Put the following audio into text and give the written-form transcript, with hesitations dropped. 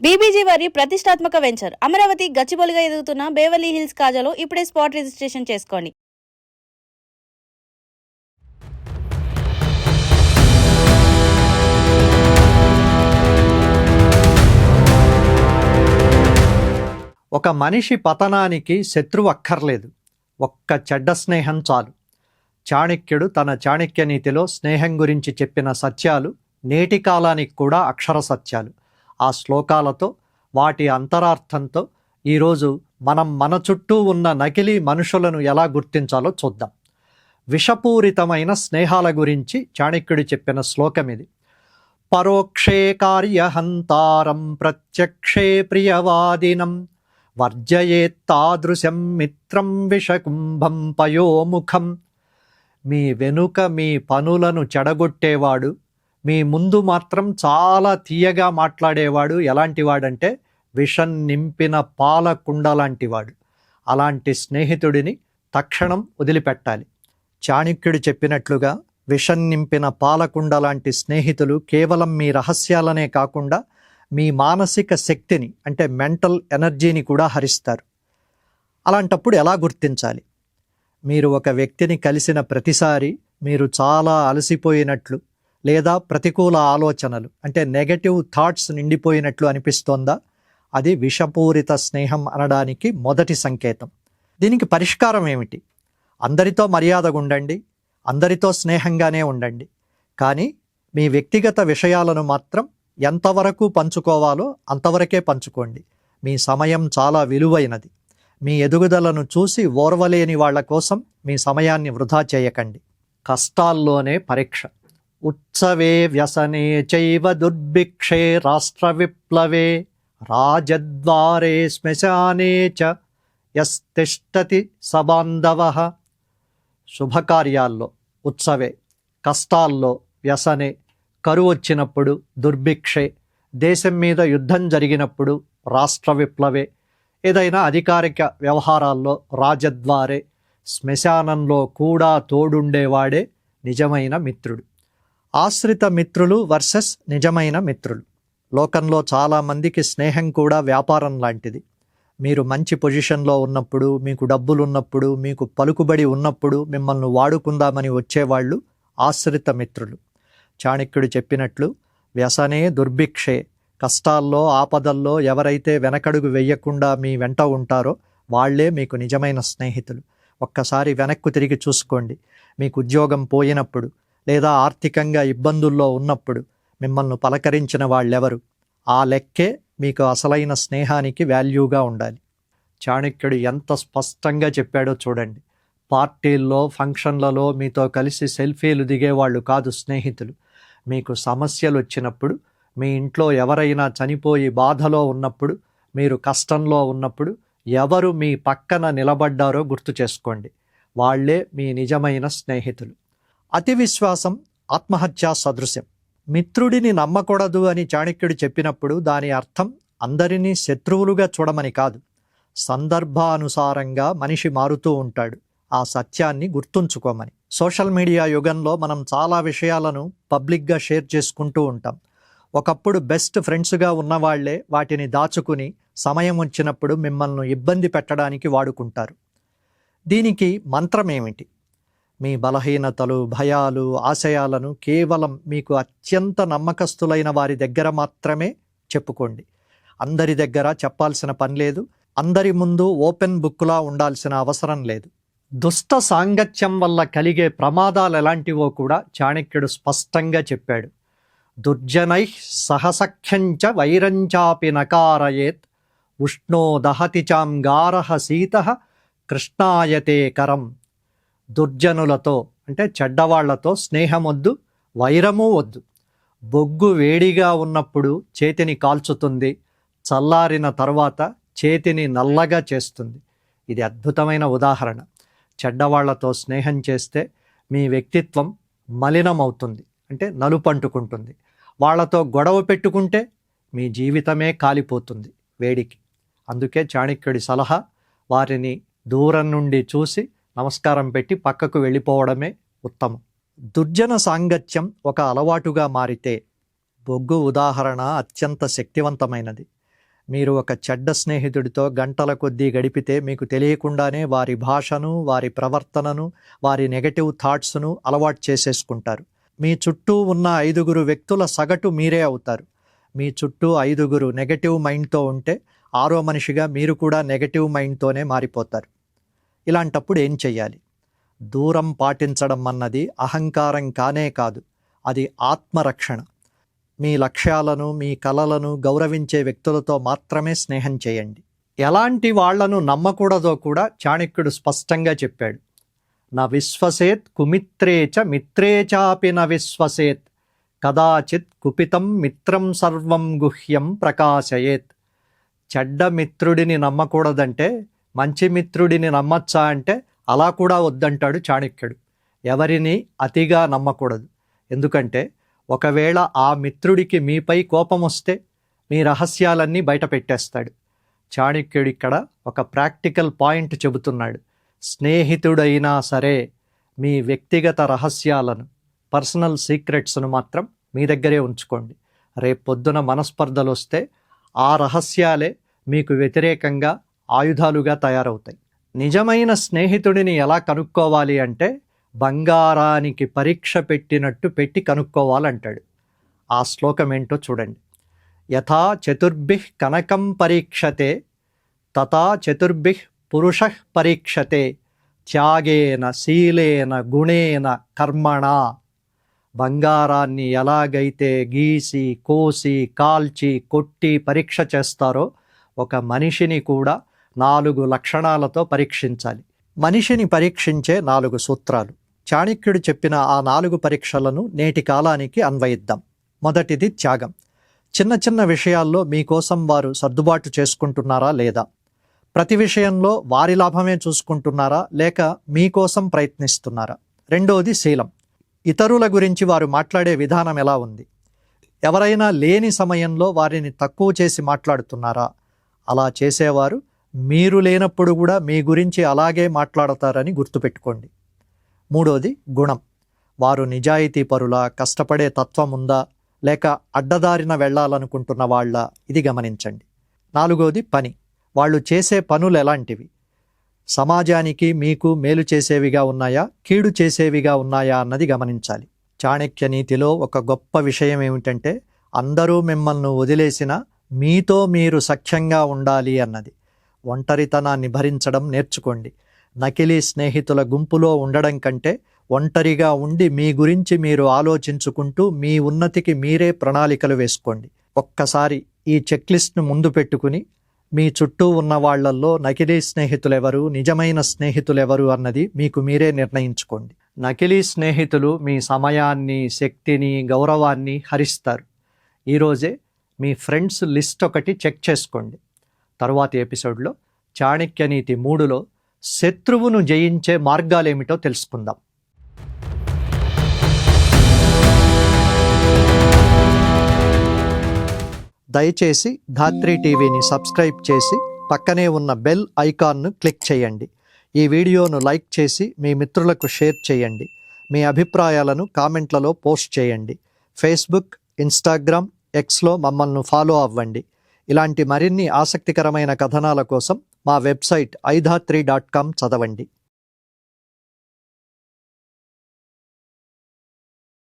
BBG వారి ప్రతిష్టాత్మక venture Amaravati గచ్చిబౌలిగా ఎదుగుతున్న బేవర్లీ హిల్స్ కాజాలో ఇప్పుడే స్పాట్ రిజిస్ట్రేషన్ చేసుకోండి. ఒక మనిషి పతనానికి శత్రువు అక్కర్లేదు, ఒక్క చెడ్డ స్నేహం చాలు. చాణక్యుడు తన చాణక్య నీతిలో స్నేహం గురించి చెప్పిన సత్యాలు నేటి కాలానికి కూడా అక్షర సత్యాలు. ఆ శ్లోకాలతో వాటి అంతరార్థంతో ఈరోజు మనం మన చుట్టూ ఉన్న నకిలీ మనుషులను ఎలా గుర్తించాలో చూద్దాం. విషపూరితమైన స్నేహాల గురించి చాణక్యుడు చెప్పిన శ్లోకం ఇది. పరోక్షే కార్యహంతారం ప్రత్యక్షే ప్రియవాదినం వర్జయేత్తాదృశం మిత్రం విషకుంభం పయోముఖం. మీ వెనుక మీ పనులను చెడగొట్టేవాడు, మీ ముందు మాత్రం చాలా తీయగా మాట్లాడేవాడు ఎలాంటివాడంటే విషం నింపిన పాలకుండ లాంటివాడు. అలాంటి స్నేహితుడిని తక్షణం వదిలిపెట్టాలి. చాణక్యుడు చెప్పినట్లుగా విషం నింపిన పాలకుండ లాంటి స్నేహితులు కేవలం మీ రహస్యాలనే కాకుండా మీ మానసిక శక్తిని అంటే మెంటల్ ఎనర్జీని కూడా హరిస్తారు. అలాంటప్పుడు ఎలా గుర్తించాలి? మీరు ఒక వ్యక్తిని కలిసిన ప్రతిసారి మీరు చాలా అలసిపోయినట్లు లేదా ప్రతికూల ఆలోచనలు అంటే నెగటివ్ థాట్స్ నిండిపోయినట్లు అనిపిస్తోందా? అది విషపూరిత స్నేహం అనడానికి మొదటి సంకేతం. దీనికి పరిష్కారం ఏమిటి? అందరితో మర్యాదగా ఉండండి, అందరితో స్నేహంగానే ఉండండి, కానీ మీ వ్యక్తిగత విషయాలను మాత్రం ఎంతవరకు పంచుకోవాలో అంతవరకే పంచుకోండి. మీ సమయం చాలా విలువైనది. మీ ఎదుగుదలను చూసి ఓర్వలేని వాళ్ల కోసం మీ సమయాన్ని వృధా చేయకండి. కష్టాల్లోనే పరీక్ష. ఉత్సవే వ్యసనే చైవ దుర్భిక్షే రాష్ట్ర విప్లవే రాజద్వారే శ్మశానే చ యస్తిష్టతి సబాంధవః. శుభకార్యాల్లో ఉత్సవే, కష్టాల్లో వ్యసనే, కరువు వచ్చినప్పుడు దుర్భిక్షే, దేశం మీద యుద్ధం జరిగినప్పుడు రాష్ట్ర విప్లవే, ఏదైనా అధికారిక వ్యవహారాల్లో రాజద్వారే, శ్మశానంలో కూడా తోడుండేవాడే నిజమైన మిత్రుడు. ఆశ్రిత మిత్రులు వర్సెస్ నిజమైన మిత్రులు. లోకంలో చాలామందికి స్నేహం కూడా వ్యాపారం లాంటిది. మీరు మంచి పొజిషన్లో ఉన్నప్పుడు, మీకు డబ్బులున్నప్పుడు, మీకు పలుకుబడి ఉన్నప్పుడు మిమ్మల్ని వాడుకుందామని వచ్చేవాళ్ళు ఆశ్రిత మిత్రులు. చాణక్యుడు చెప్పినట్లు వ్యసనే దుర్భిక్షే, కష్టాల్లో ఆపదల్లో ఎవరైతే వెనకడుగు వెయ్యకుండా మీ వెంట ఉంటారో వాళ్లే మీకు నిజమైన స్నేహితులు. ఒక్కసారి వెనక్కు తిరిగి చూసుకోండి. మీకు ఉద్యోగం పోయినప్పుడు లేదా ఆర్థికంగా ఇబ్బందుల్లో ఉన్నప్పుడు మిమ్మల్ని పలకరించిన వాళ్ళెవరు? ఆ లెక్కే మీకు అసలైన స్నేహానికి వాల్యూగా ఉండాలి. చాణక్యుడు ఎంత స్పష్టంగా చెప్పాడో చూడండి. పార్టీల్లో ఫంక్షన్లలో మీతో కలిసి సెల్ఫీలు దిగేవాళ్ళు కాదు స్నేహితులు. మీకు సమస్యలు వచ్చినప్పుడు, మీ ఇంట్లో ఎవరైనా చనిపోయి బాధలో ఉన్నప్పుడు, మీరు కష్టంలో ఉన్నప్పుడు ఎవరు మీ పక్కన నిలబడ్డారో గుర్తు చేసుకోండి. వాళ్లే మీ నిజమైన స్నేహితులు. అతి విశ్వాసం ఆత్మహత్యా సదృశ్యం. మిత్రుడిని నమ్మకూడదు అని చాణక్యుడు చెప్పినప్పుడు దాని అర్థం అందరినీ శత్రువులుగా చూడమని కాదు. సందర్భానుసారంగా మనిషి మారుతూ ఉంటాడు. ఆ సత్యాన్ని గుర్తుంచుకోమని. సోషల్ మీడియా యుగంలో మనం చాలా విషయాలను పబ్లిక్గా షేర్ చేసుకుంటూ ఉంటాం. ఒకప్పుడు బెస్ట్ ఫ్రెండ్స్గా ఉన్నవాళ్లే వాటిని దాచుకుని సమయం వచ్చినప్పుడు మిమ్మల్ని ఇబ్బంది పెట్టడానికి వాడుకుంటారు. దీనికి మంత్రం ఏమిటి? మీ బలహీనతలు, భయాలు, ఆశయాలను కేవలం మీకు అత్యంత నమ్మకస్తులైన వారి దగ్గర మాత్రమే చెప్పుకోండి. అందరి దగ్గర చెప్పాల్సిన పని లేదు. అందరి ముందు ఓపెన్ బుక్లా ఉండాల్సిన అవసరం లేదు. దుష్ట సాంగత్యం వల్ల కలిగే ప్రమాదాలు ఎలాంటివో కూడా చాణక్యుడు స్పష్టంగా చెప్పాడు. దుర్జనై సహసఖ్యంచ వైరంచాపి నకారయేత్ ఉష్ణో దహతి చాంగారః శీతః కృష్ణాయతే కరం. దుర్జనులతో అంటే చెడ్డవాళ్లతో స్నేహమొద్దు, వైరము వద్దు. బొగ్గు వేడిగా ఉన్నప్పుడు చేతిని కాల్చుతుంది, చల్లారిన తర్వాత చేతిని నల్లగా చేస్తుంది. ఇది అద్భుతమైన ఉదాహరణ. చెడ్డవాళ్లతో స్నేహం చేస్తే మీ వ్యక్తిత్వం మలినమవుతుంది, అంటే నలుపంటుకుంటుంది. వాళ్లతో గొడవ పెట్టుకుంటే మీ జీవితమే కాలిపోతుంది వేడికి. అందుకే చాణక్యుడి సలహా, వారిని దూరం నుండి చూసి నమస్కారం పెట్టి పక్కకు వెళ్ళిపోవడమే ఉత్తమం. దుర్జన సాంగత్యం ఒక అలవాటుగా మారితే, బొగ్గు ఉదాహరణ అత్యంత శక్తివంతమైనది. మీరు ఒక చెడ్డ స్నేహితుడితో గంటల కొద్దీ గడిపితే మీకు తెలియకుండానే వారి భాషను, వారి ప్రవర్తనను, వారి నెగటివ్ థాట్స్ను అలవాటు చేసేసుకుంటారు. మీ చుట్టూ ఉన్న 5 వ్యక్తుల సగటు మీరే అవుతారు. మీ చుట్టూ 5 నెగటివ్ మైండ్తో ఉంటే 6వ మనిషిగా మీరు కూడా నెగటివ్ మైండ్తోనే మారిపోతారు. ఇలాంటప్పుడు ఏం చెయ్యాలి? దూరం పాటించడం అన్నది అహంకారం కానే కాదు, అది ఆత్మరక్షణ. మీ లక్ష్యాలను, మీ కలలను గౌరవించే వ్యక్తులతో మాత్రమే స్నేహం చేయండి. ఎలాంటి వాళ్లను నమ్మకూడదో కూడా చాణక్యుడు స్పష్టంగా చెప్పాడు. న విశ్వసేత్ కుమిత్రేచ మిత్రేచాపి న విశ్వసేత్ కదాచిత్ కుపితం మిత్రం సర్వం గుహ్యం ప్రకాశయేత్. చెడ్డ మిత్రుడిని నమ్మకూడదంటే మంచి మిత్రుడిని నమ్మచ్చా అంటే అలా కూడా వద్దంటాడు చాణక్యుడు. ఎవరిని అతిగా నమ్మకూడదు. ఎందుకంటే ఒకవేళ ఆ మిత్రుడికి మీపై కోపం వస్తే మీ రహస్యాలన్నీ బయట పెట్టేస్తాడు. చాణక్యుడు ఇక్కడ ఒక ప్రాక్టికల్ పాయింట్ చెబుతున్నాడు. స్నేహితుడైనా సరే మీ వ్యక్తిగత రహస్యాలను, పర్సనల్ సీక్రెట్స్ను మాత్రం మీ దగ్గరే ఉంచుకోండి. రేపొద్దున మనస్పర్ధలు వస్తే ఆ రహస్యాలే మీకు వ్యతిరేకంగా ఆయుధాలుగా తయారవుతాయి. నిజమైన స్నేహితుడిని ఎలా కనుక్కోవాలి అంటే బంగారానికి పరీక్ష పెట్టినట్టు పెట్టి కనుక్కోవాలంటాడు. ఆ శ్లోకం ఏంటో చూడండి. యథా చతుర్భిః కనకం పరీక్షతే తథా చతుర్భిః పురుషః పరీక్షతే త్యాగేన శీలేన గుణేన కర్మణా. బంగారాన్ని ఎలాగైతే గీసి, కోసి, కాల్చి, కొట్టి పరీక్ష చేస్తారో ఒక మనిషిని కూడా 4 లక్షణాలతో పరీక్షించాలి. మనిషిని పరీక్షించే 4 సూత్రాలు. చాణక్యుడు చెప్పిన ఆ 4 పరీక్షలను నేటి కాలానికి అన్వయిద్దాం. మొదటిది త్యాగం. చిన్న చిన్న విషయాల్లో మీకోసం వారు సర్దుబాటు చేసుకుంటున్నారా లేదా? ప్రతి విషయంలో వారి లాభమే చూసుకుంటున్నారా లేక మీకోసం ప్రయత్నిస్తున్నారా? రెండోది శీలం. ఇతరుల గురించి వారు మాట్లాడే విధానం ఎలా ఉంది? ఎవరైనా లేని సమయంలో వారిని తక్కువ చేసి మాట్లాడుతున్నారా? అలా చేసేవారు మీరు లేనప్పుడు కూడా మీ గురించి అలాగే మాట్లాడతారని గుర్తుపెట్టుకోండి. మూడోది గుణం. వారు నిజాయితీ పరులా, కష్టపడే తత్వం ఉందా లేక అడ్డదారిన వెళ్ళాలనుకుంటున్న వాళ్ళ, ఇది గమనించండి. నాలుగోది పని. వాళ్ళు చేసే పనులు ఎలాంటివి? సమాజానికి మీకు మేలు చేసేవిగా ఉన్నాయా, కీడు చేసేవిగా ఉన్నాయా అన్నది గమనించాలి. చాణక్య నీతిలో ఒక గొప్ప విషయం ఏమిటంటే అందరూ మిమ్మల్ని వదిలేసినా మీతో మీరు సఖ్యంగా ఉండాలి అన్నది. ఒంటరితనాన్ని భరించడం నేర్చుకోండి. నకిలీ స్నేహితుల గుంపులో ఉండడం కంటే ఒంటరిగా ఉండి మీ గురించి మీరు ఆలోచించుకుంటూ మీ ఉన్నతికి మీరే ప్రణాళికలు వేసుకోండి. ఒక్కసారి ఈ చెక్లిస్ట్ను ముందు పెట్టుకుని మీ చుట్టూ ఉన్న వాళ్లల్లో నకిలీ స్నేహితులెవరు, నిజమైన స్నేహితులెవరు అన్నది మీకు మీరే నిర్ణయించుకోండి. నకిలీ స్నేహితులు మీ సమయాన్ని, శక్తిని, గౌరవాన్ని హరిస్తారు. ఈరోజే మీ ఫ్రెండ్స్ లిస్ట్ ఒకటి చెక్ చేసుకోండి. తరువాతి ఎపిసోడ్లో చాణక్య నీతి 3లో శత్రువును జయించే మార్గాలేమిటో తెలుసుకుందాం. దయచేసి ధాత్రి టీవీని సబ్స్క్రైబ్ చేసి పక్కనే ఉన్న బెల్ ఐకాన్ను క్లిక్ చేయండి. ఈ వీడియోను లైక్ చేసి మీ మిత్రులకు షేర్ చేయండి. మీ అభిప్రాయాలను కామెంట్లలో పోస్ట్ చేయండి. ఫేస్బుక్, ఇన్స్టాగ్రామ్, ఎక్స్లో మమ్మల్ని ఫాలో అవ్వండి. ఇలాంటి మరిన్ని ఆసక్తికరమైన కథనాల కోసం మా వెబ్సైట్ iDhatri.com చదవండి.